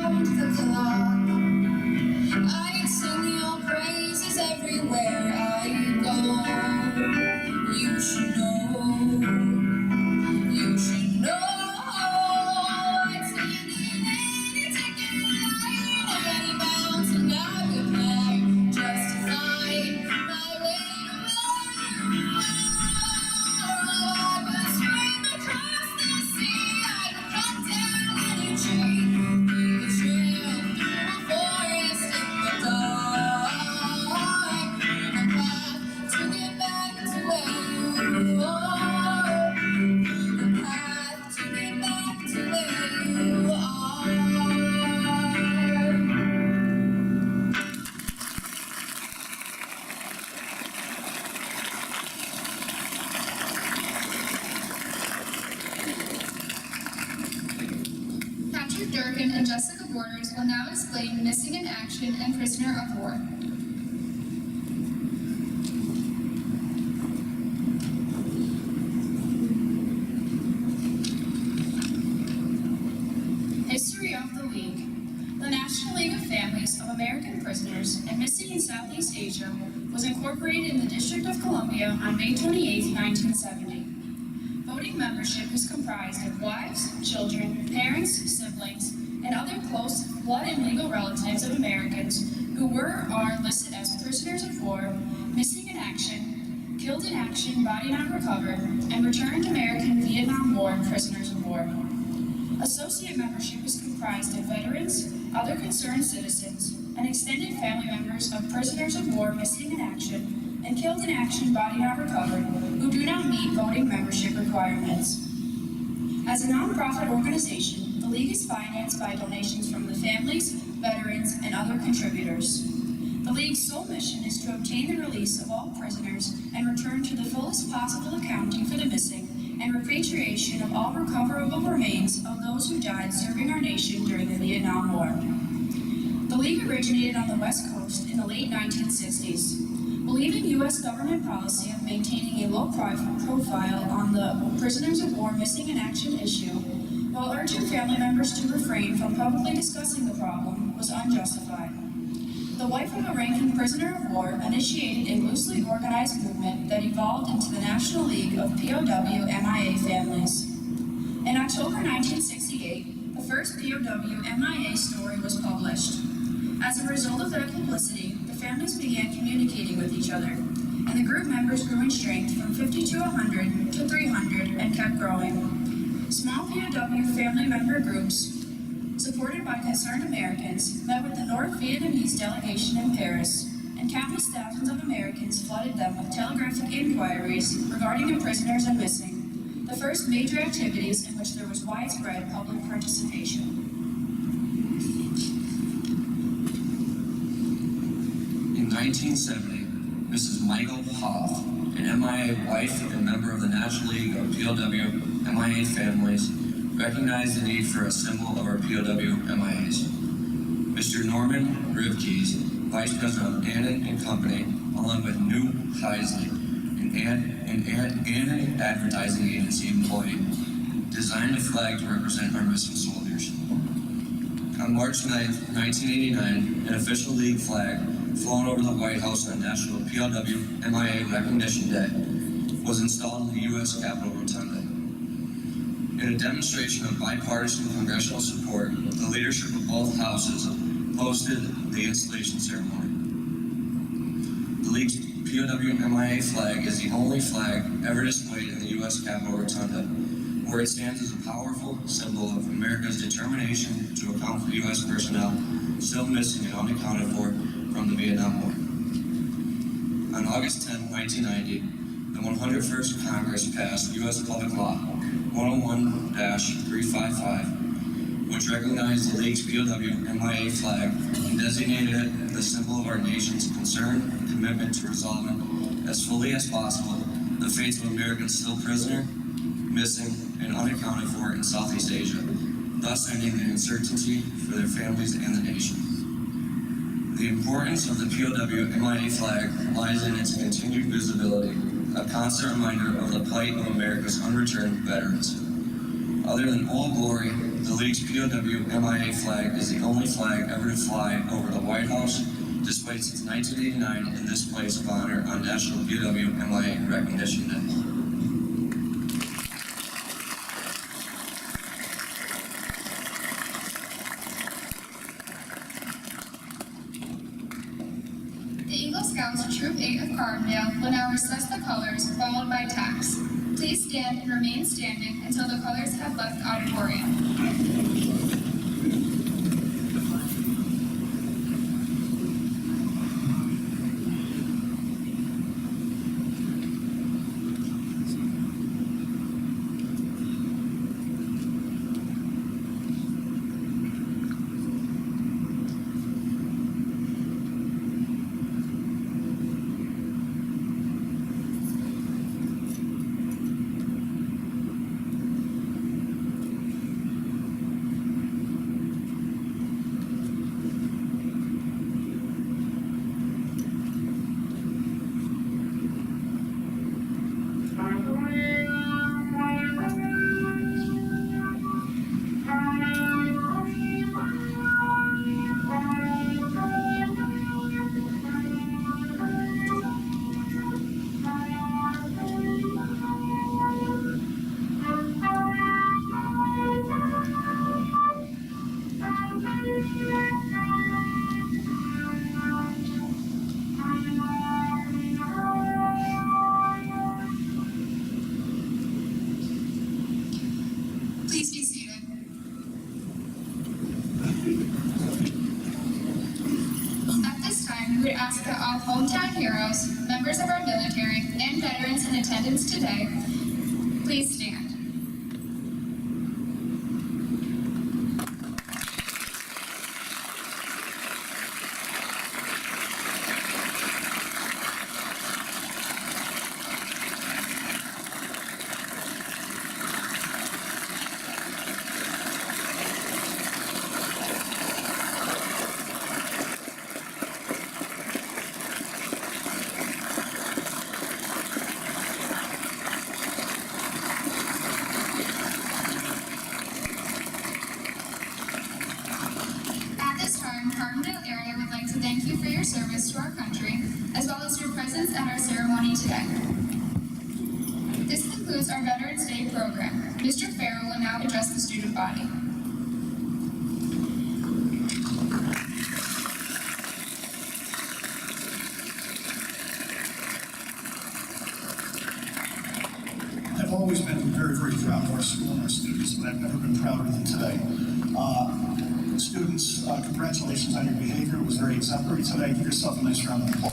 around the clock. I'd sing your praises everywhere I go. You should know. You should know. I'd stand in any ticket line of any mountain I would climb just to find my way to where you are. I would swim across the sea. I would cut down any tree. Leave a trail through a forest in the dark. Leave a path to get back to where you are. Leave a path to get back to where you are. Patrick Durkin and Jessica Borders will now explain Missing in Action and Prisoner of War. History of the League. The National League of Families of American Prisoners and Missing in Southeast Asia was incorporated in the District of Columbia on May 28, 1970. Voting membership is comprised of wives, children, parents, siblings, and other close blood and legal relatives of Americans who were or are listed as prisoners of war, missing in action, killed in action, body not recovered, and returned American Vietnam War prisoners of war. Associate membership is comprised of veterans, other concerned citizens, and extended family members of prisoners of war missing in action and killed in action, body not recovered, who do not meet voting membership requirements. As a nonprofit organization, the League is financed by donations from the families, veterans, and other contributors. The League's sole mission is to obtain the release of all prisoners and return to the fullest possible accounting for the missing and repatriation of all recoverable remains of those who died serving our nation during the Vietnam War. The League originated on the West Coast in the late 1960s. Believing U.S. government policy of maintaining a low profile on the prisoners of war missing in action issue, while urging family members to refrain from publicly discussing the problem, was unjustified. The wife of a ranking prisoner of war initiated a loosely organized movement that evolved into the National League of POW MIA Families. In October 1968, the first POW MIA story was published. As a result of that publicity, the families began communicating with each other, and the group members grew in strength from 50 to 100 to 300 and kept growing. Small POW family member groups, supported by concerned Americans, met with the North Vietnamese delegation in Paris, and countless thousands of Americans flooded them with telegraphic inquiries regarding the prisoners and missing, the first major activities in which there was widespread public participation. In 1970, Mrs. Michael Hoff, an MIA wife and member of the National League of POW MIA Families, recognized the need for a symbol of our POW MIAs. Mr. Norman Rivkees, Vice President of Annan and Company, along with New Heisley, an advertising agency employee, designed a flag to represent our missing soldiers. On March 9, 1989, an official League flag flown over the White House on National POW MIA Recognition Day was installed in the U.S. Capitol Rotunda. In a demonstration of bipartisan congressional support, the leadership of both houses hosted the installation ceremony. The League's POW MIA flag is the only flag ever displayed in the U.S. Capitol Rotunda, where it stands as a powerful symbol of America's determination to account for U.S. personnel still missing and unaccounted for from the Vietnam War. On August 10, 1990, the 101st Congress passed U.S. Public Law 101-355, which recognized the League's POW MIA flag and designated it the symbol of our nation's concern and commitment to resolving as fully as possible the fates of Americans still prisoner, missing, and unaccounted for in Southeast Asia, thus ending the uncertainty for their families and the nation. The importance of the POW MIA flag lies in its continued visibility, a constant reminder of the plight of America's unreturned veterans. Other than Old Glory, the league's POW MIA flag is the only flag ever to fly over the White House, displayed since 1989 in this place of honor on National POW MIA Recognition Day. The Eagle Scouts Troop 8 of Carbondale will now recess the colors, followed by tax. Please stand and remain standing until the colors have left auditorium. Please be seated. At this time, we would ask that all hometown heroes, members of our military, and veterans in attendance today, please stand. Carbondale area would like to thank you for your service to our country, as well as your presence at our ceremony today. This concludes our Veterans Day program. Mr. Farrell will now address the student body. I've always been very, very proud of our school and our students, but I've never been prouder than today. Students, congratulations on your behavior. It was very exemplary today. Give yourself a nice round of applause.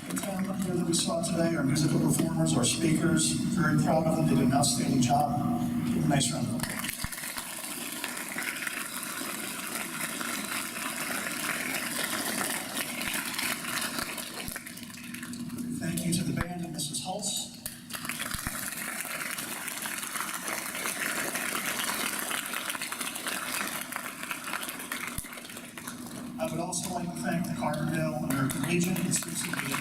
The talent here that we saw today, our musical performers, our speakers, very proud of them. They did an outstanding job. Give them a nice round of applause. Thank you to the band and Mrs. Hulse. I would also like to thank the Carbondale American Legion and Citizen Government.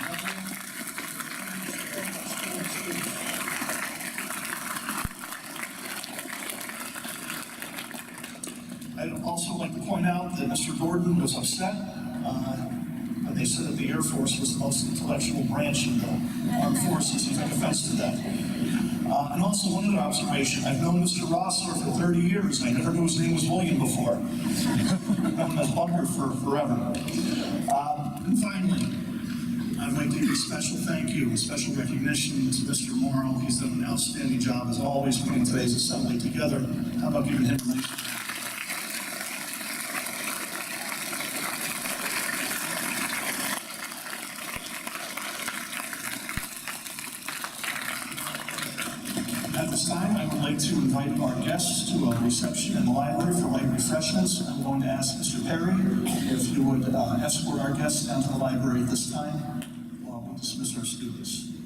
I'd also like to point out that Mr. Gordon was upset when they said that the Air Force was the most intellectual branch in the armed forces. He took offense to that. And also one other observation, I've known Mr. Rossler for 30 years. I never knew his name was William before. I've known him as Bunker for forever. And finally, I'd like to give a special thank you, a special recognition to Mr. Morrow. He's done an outstanding job, as always, putting today's assembly together. How about giving him a nice round? At this time, I would like to invite our guests to a reception in the library for light refreshments. I'm going to ask Mr. Perry if you would escort our guests down to the library at this time while we dismiss our students.